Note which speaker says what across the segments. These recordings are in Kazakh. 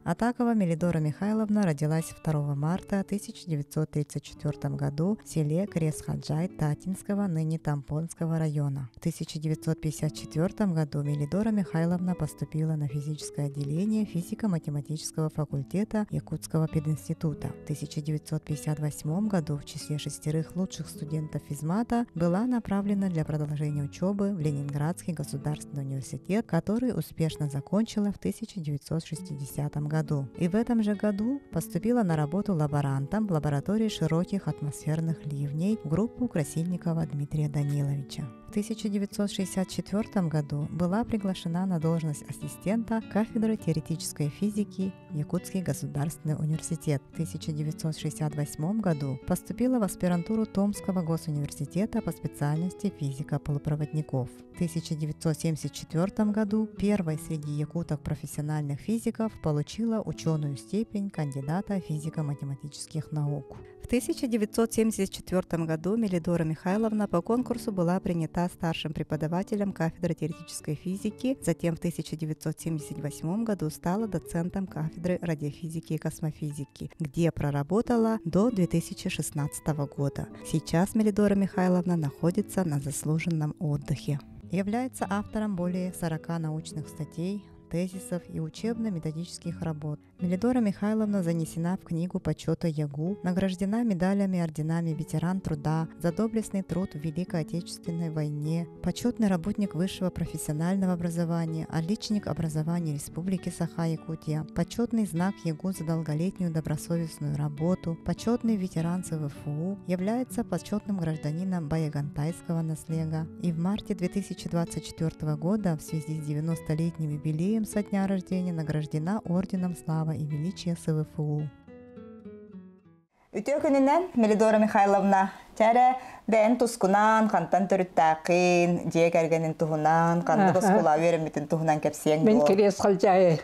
Speaker 1: Атакова Мелидора Михайловна родилась 2 марта 1934 году в селе Кресхаджай Татинского, ныне Тампонского района. В 1954 году Мелидора Михайловна поступила на физическое отделение физико-математического факультета Якутского пединститута. В 1958 году в числе 6 лучших студентов физмата была направлена для продолжения учебы в Ленинградский государственный университет, который успешно закончила в 1960 году. И в этом же году поступила на работу лаборантом в лаборатории широких атмосферных ливней в группу Красильникова Дмитрия Даниловича. В 1964 году была приглашена на должность ассистента кафедры теоретической физики в Якутский государственный университет. В 1968 году поступила в аспирантуру Томского госуниверситета по специальности физика полупроводников. В 1974 году первой среди якуток профессиональных физиков получила ученую степень кандидата физико-математических наук. В 1974 году Мелидора Михайловна по конкурсу была принята старшим преподавателем кафедры теоретической физики, затем в 1978 году стала доцентом кафедры радиофизики и космофизики, где проработала до 2016 года. Сейчас Мелидора Михайловна находится на заслуженном отдыхе. Является автором более 40 научных статей, тезисов и учебно-методических работ. Мелидора Михайловна занесена в книгу почета ЯГУ, награждена медалями и орденами ветеран труда за доблестный труд в Великой Отечественной войне, почетный работник высшего профессионального образования, отличник образования Республики Саха-Якутия, почетный знак ЯГУ за долголетнюю добросовестную работу, почетный ветеран ЦВФУ, является почетным гражданином Баягантайского наследия и в марте 2024 года в связи с 90-летним юбилеем со дня рождения награждена орденом Слава и Величия СВФУ.
Speaker 2: Үтө күнүнөн Мелидора Михайловна чаре ден тускунан кантан төрүттакин же кергенин тухунан канды скула веремитин тухунан кепсең.
Speaker 3: Мен керес кылжай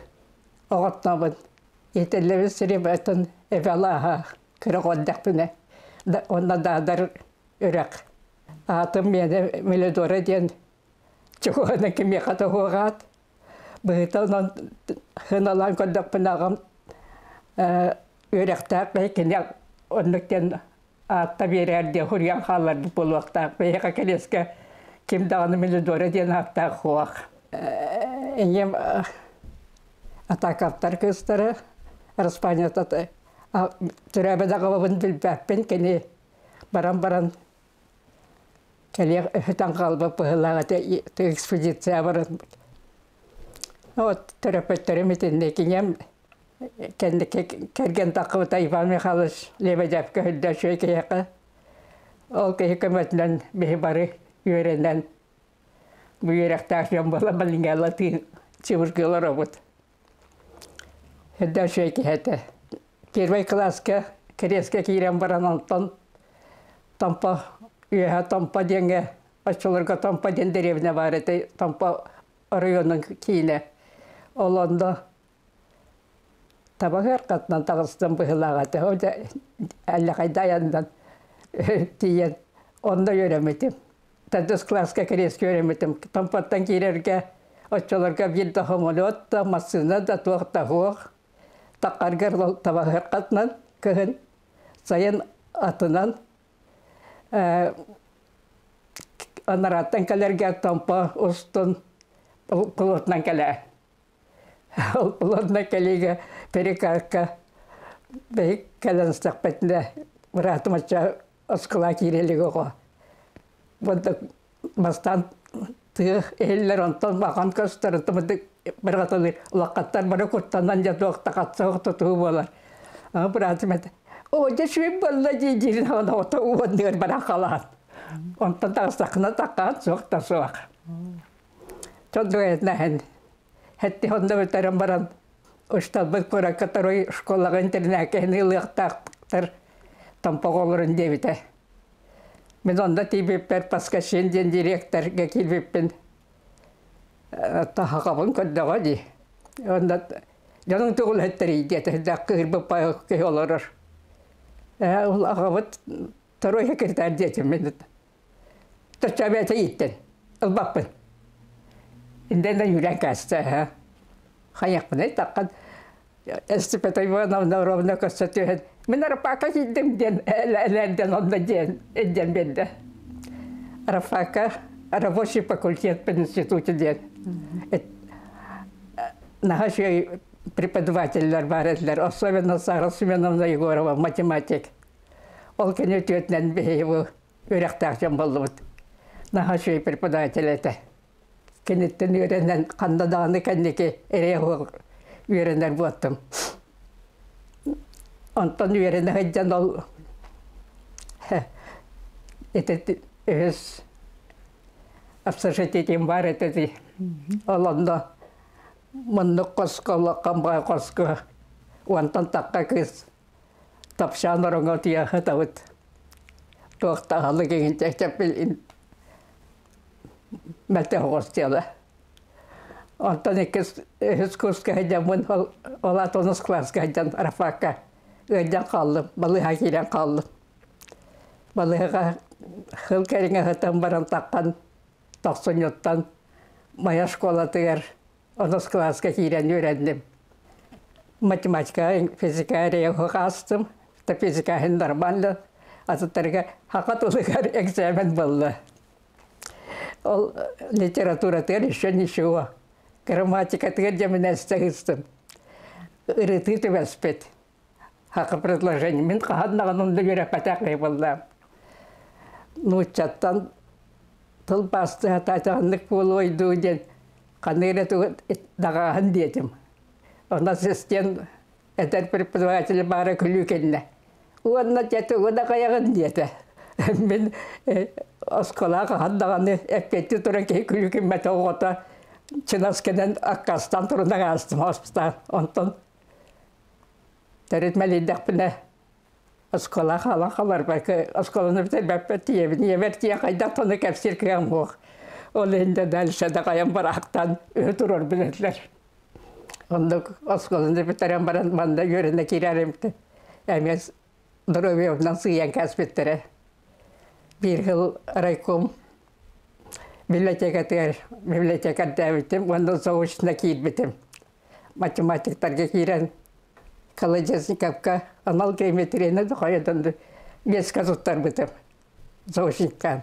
Speaker 3: оготтабын. Етелеби сиребетин эвалаха кыргондакпыны. Онда дадар өрөк. Атым мене Мелидора ден чугана кеме катагат. Быйтан хыналан көндөкпүнагам өрөктак бекене оннуктен атта берерде хурян халлар болуактак бека келеске ким даганы Мелидора ден атта хуак. Эйем атакаптар кыстары Распанятата төрөбөдөгө бун билбеппен кени баран келе хытан калбы пыгылага экспедиция барат. Вот терапевттерим итиннекинем кенде керген такыбыта Иван Михайлович Лебедев көһүддө шөйкеяка ол көмөтүнөн бери үйренен буйракташым бола балингала ти чебургелар работ. Хөддө шөйкеяте первый класска креске кирен баран антон тампа үйө тампа денге ачылырга тампа ден деревня бар эте тампа районун кийине Оланда табагар катнан тагыстан быгылагаты. Ода әллә кайда яндан тиен онда йөрәметем. Тадыс класска керес йөрәметем. Тампаттан кирергә очаларга бир да хамолот та масына да туакта хуак. Такаргар табагар катнан кыгын саян атынан анараттан калергә тампа устун кулотнан калә. Олорна коллега перекарка бек каленстак петне братмача оскала кирелего. Вот мастан тых эллер антон баган кастар тымды браталы лакаттар бара куртандан жадок такатсак туту болар. Братмет о дешви болла дижин хана ото уондер бара калан. Онтан тасакна такат сокта сок. Чодрет нахен Хәтти honda бетерәм баран ошталбык пора который школага интернет кенилыктар тампоголорун дебите. Мен онда тибеппер паскашен директорга килбеппен тахагабын көддөгө ди. Онда жаның тугул хәттери дете да кырбы пай кеолорор. Ул агабыт второй секретарь дете мен. Тачабета иттен. Албаппын. Инден юрәк касты. Хаяк менә таккан Степета Ивановна ровно костюет. Мен Рафака идем ден, элерден онда ден, идем бенде. Рафака рабочий факультет по институте ден. Наши преподаватели баретлер, особенно Сара Семеновна Егорова, математик. Ол кенететнен бейеву үректақчан болды. Наши преподаватели это. Кенеттен үйренен қандадағаны кәнеке әрегі үйренер болдым. Онтан үйренен ғайдан ол өз общежитием бар етеді. Ол онда мұнны қосқылы, қамбай қосқы, онтан таққа кіз тапшан ұрыңа тияқы тауыд. Тоқтағалы кеген тәктеп білін мәлті қостелі. Онтан екіз курсқа хайдан мұн ола 10 классқа хайдан Рафака өйден қалдым, балыға келен қалдым. Балыға қыл кәріңе ғытан баран таққан 90-аттан мая школа тығар 10 классқа келен үйрендім. Математика, физика рейхуға астым, физика нормально, азыттарға хақат олығар экзамен болды. Ол литература тығар еще ничего. Грамматика тығар жемінен стағыстым. Үріті түбәспет. Хақы предложение. Мен қағаднаған онды көрі пәтәқи болды. Ну, чаттан тыл басты ататағандық болу ойду ден. Қанығыры дағаған дедім. Онда сестен әтер преподавателі бары күлі кенне. Онда жәті ода қаяғын деді. Мен оскола қағандағаны әппетті тұрын кей күлі кенмәті оғыта Чинаскенен аққастан тұрындағы астым оспыстан. Онтын тәрітмәлейдік біні оскола қалар бәкі осколаны бітер бәппі тиебін. Емер тие қайдақ тоны кәпсер кіген мұқ. Ол енді дәлшеді қайын бар ақтан өтір ор білетілер. Онды осколаны бітерен баран манда көріне керәрімді. Әмес Дровевнан сыйен кәспеттері. Bir yıl raykom biblioteka dävitim, ondan soğuşuna gitmedim. Matematiklerge giren Kolodeznikovka anal geometriyene de koyadındı. Bez kazıtlar bitim. Soğuşunkan.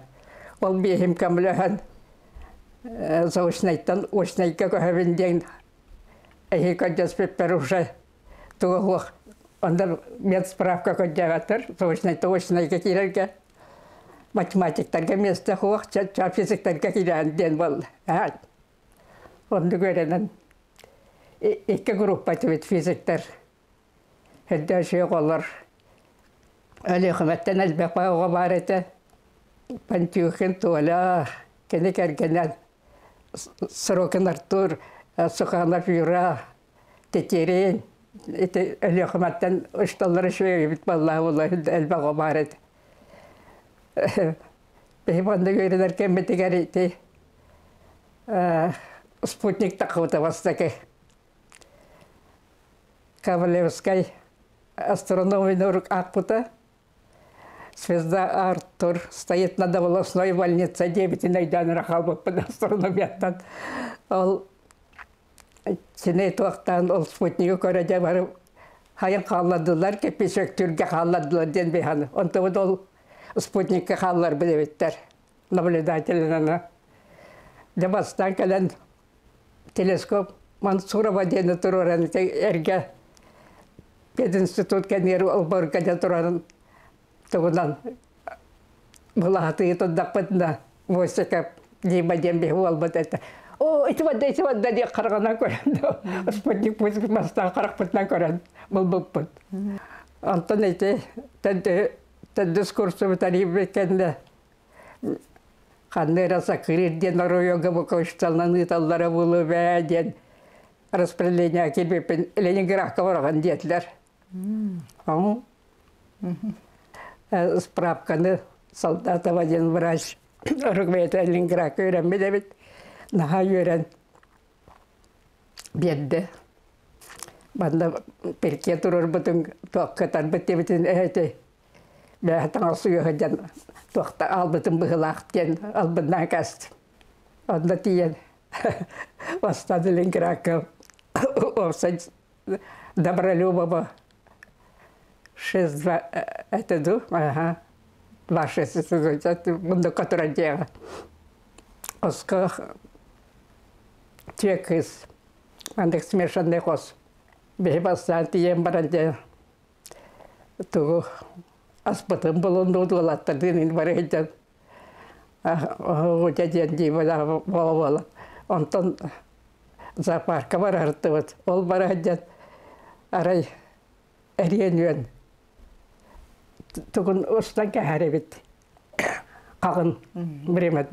Speaker 3: Ol beyim kamlahan soğuşnaytan oşnayka kohavinden ehika jaspepper уже tuğuq. Onda медсправка koyavatır. Soğuşnayta oşnayka girerge matematiklerge mesle huq, fiziklerge giren den bol. Onu görenen iki gruppa tüvit fizikler. Hedde şey olur. Ali hükümetten elbette o var ete. Pantiyukin tuğla, kendi kergenen Sorokin Artur, Sokağlar Yura, Teterin. Ali hükümetten uçtalları şöyle bit vallahi vallahi elbette o var ete. Benim onda görünürken metegar ete. Sputnik takıvda vastaki. Ковалевской астрономии наук Акпута. Звезда Артур стоит над волосной больницей 9 найдан рахалбы под астрономияттан. Ол сеней туақтан ол спутнигі көрәде барып хайын қалладылар, кепешек түрге қалладылар ден бейханы. Онты ол спутникке қаллар білебеттер. Наблюдателінені. Дебастан кәлін телескоп Мансурова дені тұрырын әрге пединститут кәнері ұлборғада тұрарын тұғынан бұлағаты етудақ бұдына войсекап дейма дембе олбыд әті. О, ити вадда де қарғана көрінді. Спутник пөзгі мастан қарық бұдынан көрін. Бұл бұд. Антон әйте, тәддіс курсы бұтарып бекенді. Қанны раса кірерден оройоға бұқышталынан ұталдары бұлы бәден. Распределение келбеппен Ленинградқа барған деділер. Справканы солдатова ден врач рүгметі Ленинградқа үйренмеді бет. Наға үйрен бедді. Банда перке тұрыр бұтын тоққатар бітті бітін әйті. Бәғатың асуығы ден тоқта албытын бұғылақ ден албытынан кәсті. Онда тиен. Вастады Ленинградқа. Опса Добролюбова 6-2, это ду, ага, 2-6, это буду, которая делала. Осках тек из андек смешанный хос. Бейбастан тием баранде. Тугу аспатым болон дудулаттар динин барайдан. Дяден дибала воловала. Онтон зоопарка барарды вот. Ол барайдан арай эренюен. Тугун устан кәһәребит. Қағын біремет.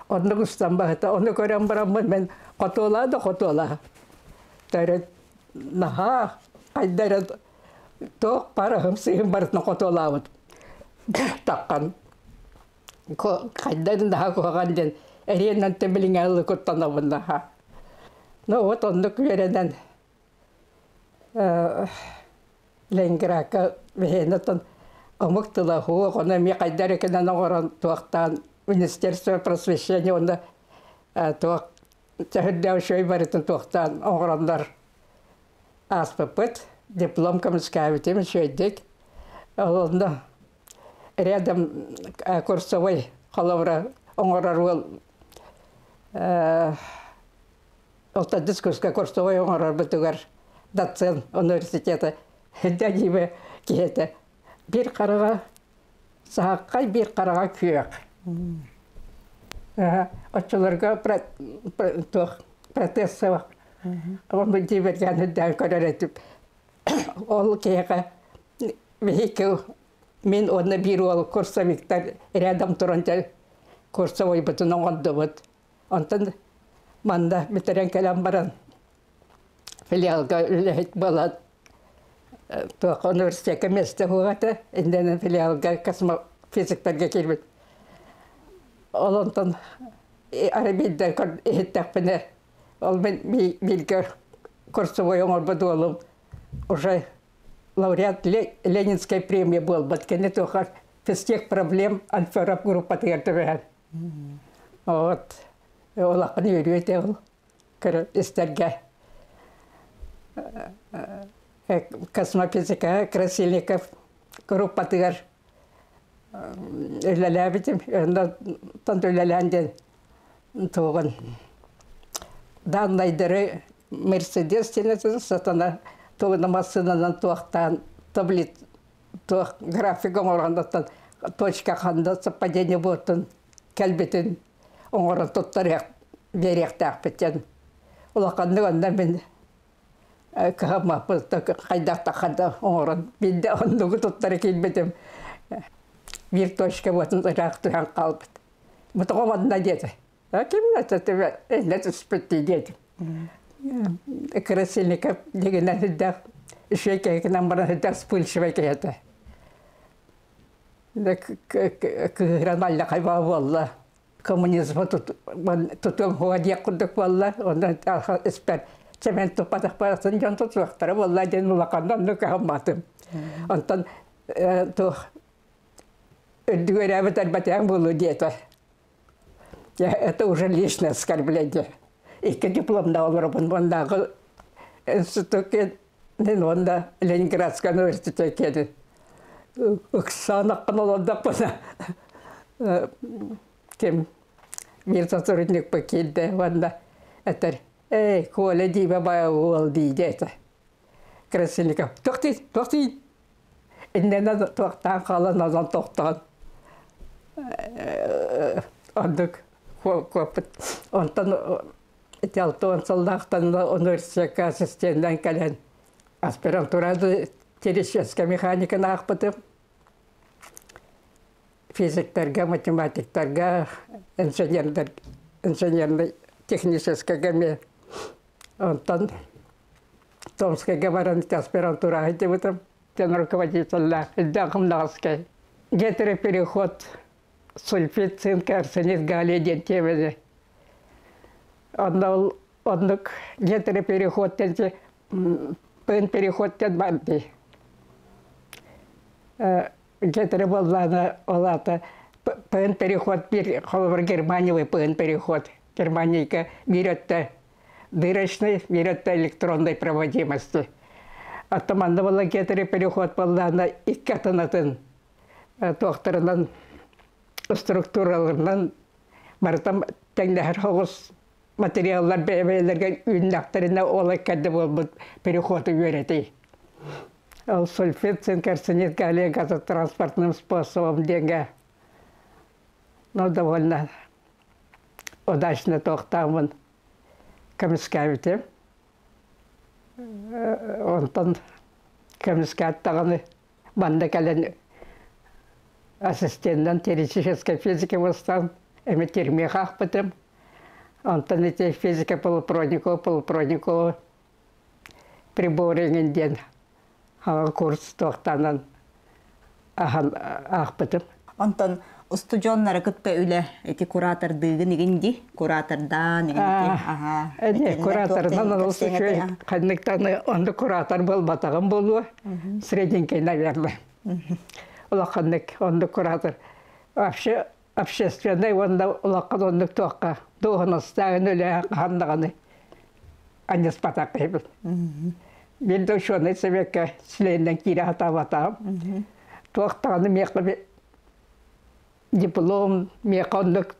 Speaker 3: Onu устан бағыта. Оны көрем барамын мен қотола да қотола. Тәрет наха айдарет тоқ парағым сыйым барытына қотолауыд. Таққан. Қайдарын наха қоған ден. Әреннен темелің әлі көттанауын наха. Ну вот оны көренен Ленинградқа вехенетін омықтыла хуық. Оны ме қайдар екенен оғырын туақтан Министерство просвещения онда туақ тәхірдәу шөй барытын туақтан оғырандар аспыпыт, диплом коммунскавитем шөйдек. Онда рядом курсовой қалавра оңырар ол олта дискурска курсовой оңырар бұтығар доцент университеті дәдейбі кейті. Bir қараға сағаққай, bir қараға күйек. Отчыларға протесті бақ. Оны дейбергені дәл көрер етіп. Ол кейға мен оны бір ол курсовиктар рядом тұрынды курсовой бұтын оңынды бұд. Онтын манда бітірен кәлем баран филиалға үләйт болады. Туақ университетке месті хуғаты, инденен филиалға космофизиктерге келбет. Ол онтын арабейдер еттәқпіне, ол мен білгі курсовой оңыр бұды олым. Уже лауреат Ленинской премии был, бұткені туқар физтех проблем альфа-рап группаты ерді Вот. Ол ақын үйреуете ол, көрі істерге. Космофизика Красильников группатыгар өлеләбитим, тон өлеләнден туғын. Даннайдыры Мерседес тенесін сатана туғыны масынынан туақтан таблет туақ графиком орандаттан точка қанда совпадение болтын кәлбетін оңырын тұттар беректәқ бітен. Олақанды онда мен Кахама қайдақта қанда оңырын. Менде ондығы тұттары келбетім. Bir точка болсын ұрақ тұрған қалбыт. Бұты қомадына деді. Кемін ататыма әнет үспітті деді. Красильников деген әнедақ үші кәйкінен баран әдақ спылшыва кәйді. Кығыран алла қайба болла. Коммунизмы тұтуым хуға дек күрдік болла. Ондан іспәр. Чемен тұпатық барасын жон тұтуақтары болла ден ұлақандан нүкағыматым. Онтан тұқ Өдігөр әбіт әлбәтен болу деді. Это уже личное оскорбление. Екі дипломда олырбын. Ондағы институтке, онда Ленинградский университетке кеді. Үксан ақын оландақ бұна. Кем бір сотрудник бұл келді. Онда әтір, Коля дейбі бая ол дейді. Красильников, тоқтейін. Иннен тоқтан қалан, азан тоқтан. Ондық көпіт. Онтан Тялтуан салдақтан университетке ассистенттен кәлен. Аспирантурады теоретическая механиканы ақпытым. Физиктерге, математиктерге, инженерный технический геме. Онтан Томскайға баран аспирантура айтыбытым. Тен руководителя Дағымнағыскай. Гетере переход сульфид, цинк, арсенит, галлий ден темеде. Оннық гетере переход тенде, пын переход тен барды. Гетере болланы олаты, пын переход бір, қолыбыр Германиевый пын переход. Германийка беретті дырочный, беретті электронной проводимости. Атаманда была кетері переход болдағына екі атанатын тоқтарынан, структураларынан бартам тәңдәр хоғыз материаллар бәйбәйлерге үйіннақтарына олай кәді болып переходы өреті. Ол сульфид, цинк, арсенит, галлий газотранспортным способом деньги. Но довольно удачно тоқтамын көміскәвіте. Онтан көміскәт тағаны банда кәлін ассистенттен теоретической физики болстан, әме терме қақпытым. Онтан эти физика полупроводникового приборы ден курс тоқтанан ақпытым.
Speaker 2: Онтан студионнары кытта үле эти куратор дыгы нигинди куратордан
Speaker 3: нигинди куратордан олсы чөй қаннықтаны онды куратор бол батағын болуы средненький, наверное. Улақаннык онды куратор. Вообще общественный онда улаққан ондық тоққа доғыныстағын өлі қандағаны анес батақ қайбыл. Мен де шоны себекке сілейінден кері атап-атам. Тоқтағаны меқі диплом, меқондық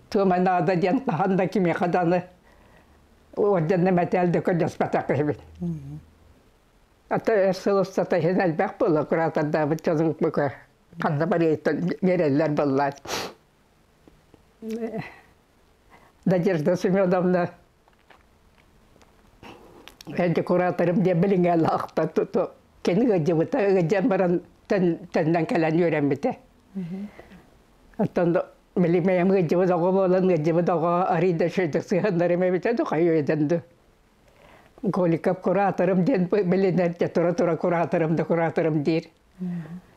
Speaker 3: тұманада ден қағанда ки меқаданы орденне мәтелді көдес батақ қайбыл. Ата әрсіліс сатайын әлбәқ болы құратарда бұттазың бүкі. Қанда бар еттен мерелер болылар. Надежда Семеновна әнді кураторым де біліңе лақта тұту. Кені ғыды бұта, ғыден баран тәннен кәлән өрембіті. Аттан білімейім ғыды бұдауға болын, ғыды бұдауға арыйда шөйдік сығандарым әбіті дұқай өйденді. Голикап кураторым ден білінер, тұра-тұра кураторым дейір.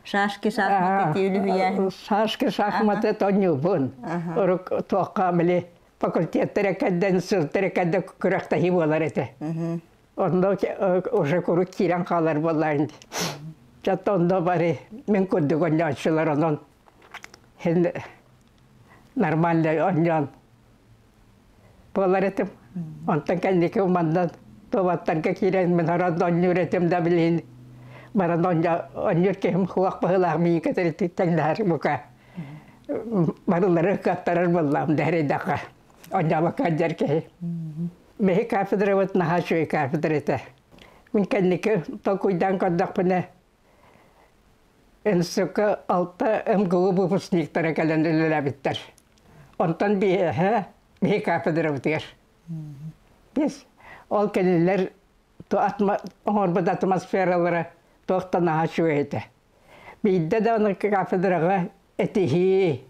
Speaker 2: Шашки шахматы тиюлүгү.
Speaker 3: Шашки шахматы тонюбун. Орук тоққа мили факультеттері кәдден сұрттері кәдді күрәқті болар еті. Онда уже көрі кирен қалар болар. Жатта онда бары мен күрдік оняншылар онын. Нормальный онян болар етім. Онтан кәндекі умандан тобаттарға кирен мен арады онюр етім да білейін. Баран онюр кем хуақ бағылақ мейі кәтірі тәңдәр мұқа. Барылары қаттарар болам дәрейдаға. Онja bakar ki, mehi kafedra vat naha şoy kafedra te. Min kendiki tokuydan kaddak pene. Ensuka alta emgulu bu pusniklara kalendirler bitter. Ondan bir mehi kafedra vatir. Biz ol kendiler to orbit atmosferalara tohta naha şoy te. Bir de onu kafedraga etihi,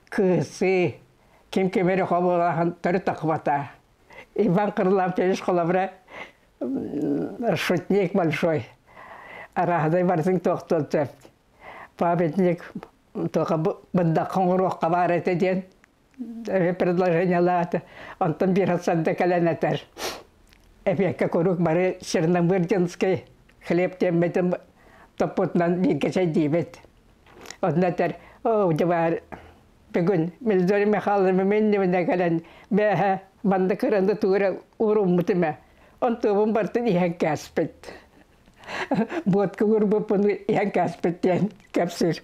Speaker 3: kısı, kim kemeri xobolahan törü takvata. Иван Карлович Холовра, шутник большой. Арахдай барсың тоқтол төп. Памятник тоқа бұнда қоңыраққа бар еті ден. Предложение латы. Онтан бір атсанды кәләнәтер. Эпекке көрук бары Черномырдинский хлеб темметім топутнан бергечай дейбет. Оннатер, бар бүгін Мелзори Михайловна мен неміне кәлән бәхі банда кырында туыра урум мутыма. Он тубун бартын иһән кәспет. Ботка урбупун иһән кәспеттен кәпсир.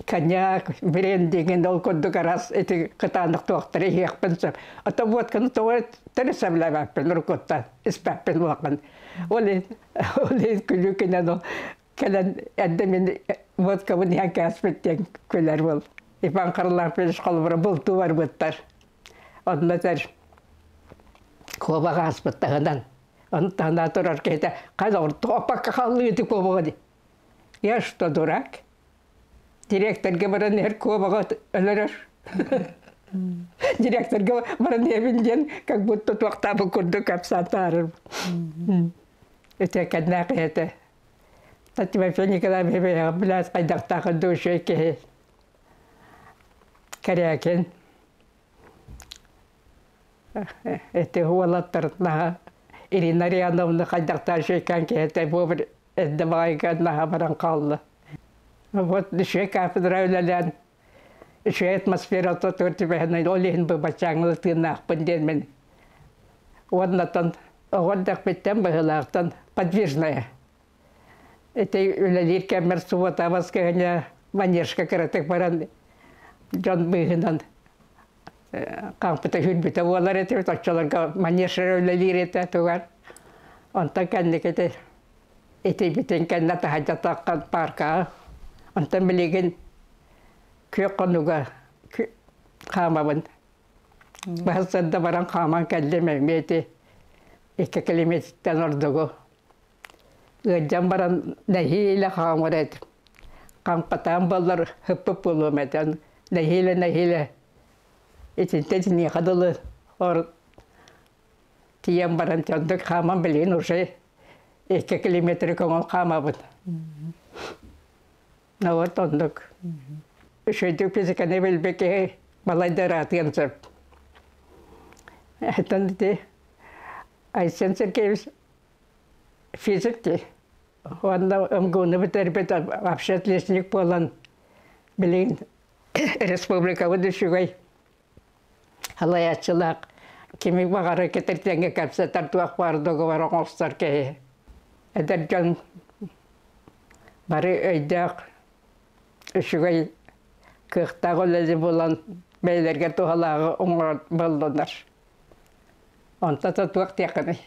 Speaker 3: Коньяк, брен деген ол көдді қарас эти қытандық тоқтыры иһәкпін. Ата ботканы тоғыр тәрісәмләбәппен ұрқоттан, іспәппен уақын. Олен күлікінен ол кәлән әддемен боткабын иһән кәспеттен көлер бол. Иван Карлович Холовра бұл туар бұттар. Оннатар кобаға аспыттағынан. Он тана тұрар кейті, қайда ұрты опаққа қалды еті кобаға. Я что, дурак? Директорға баран әр кобаға өлірір. Директорға баран әбінден, как будто тоқтабы күрді кәпсатарыр. Өте кәдна қайты. Тимофей Николаевич біләз қайдақтағы душой кейі. Кәрәкен. Это хуалаттар наха Ирина Риановна қайдақтар шейкан кейті бұл әддібайға наха баран қалды. Вот шей кафедра өлелен, шей атмосфера тұтырты бәхінен олейін бұл бачаңылы тынақ бұнден мен. Оннатан оғырдақ беттен бұғылақтан подвижная. Это үлелер кәмір суыта басқағыня манежка кіратық баран жон бұғынан қаңпыта хүлбіті олар еті, отчаларға манежка үлелер еті туғар. Онта кәнік еті, еті бітен кәнна тағажатаққан парқа. Онта білеген көк қонуға қамабын. Бағысында баран қаман кәлдеме меті 2 километрден ордығы. Ғыджан баран нәхейлі қамыр әді. Қампатан балар хүппіп болуым әді. Нәхейлі. Етінті не қадылы ор тиен баран тәндік қаман білген уже 2 километр көңіл қамабын. Вот ондық. Үшөйдік физиканы білбеке балайдар атыған сәп. Әтін де Айсен Сергеевич физикте. Онда МГУны бітірбет общественник болан білген республика өдішігай. Алаятшылақ. Кемек бағары кетіртенге кәпсі тартуақ бардығы бар оңыстар кәйе. Әдір жан бары өйдіқ үшігай кықтағы өлі болан бәйлерге туғалағы оңыр болдыңдар. Онта татуақ текіні.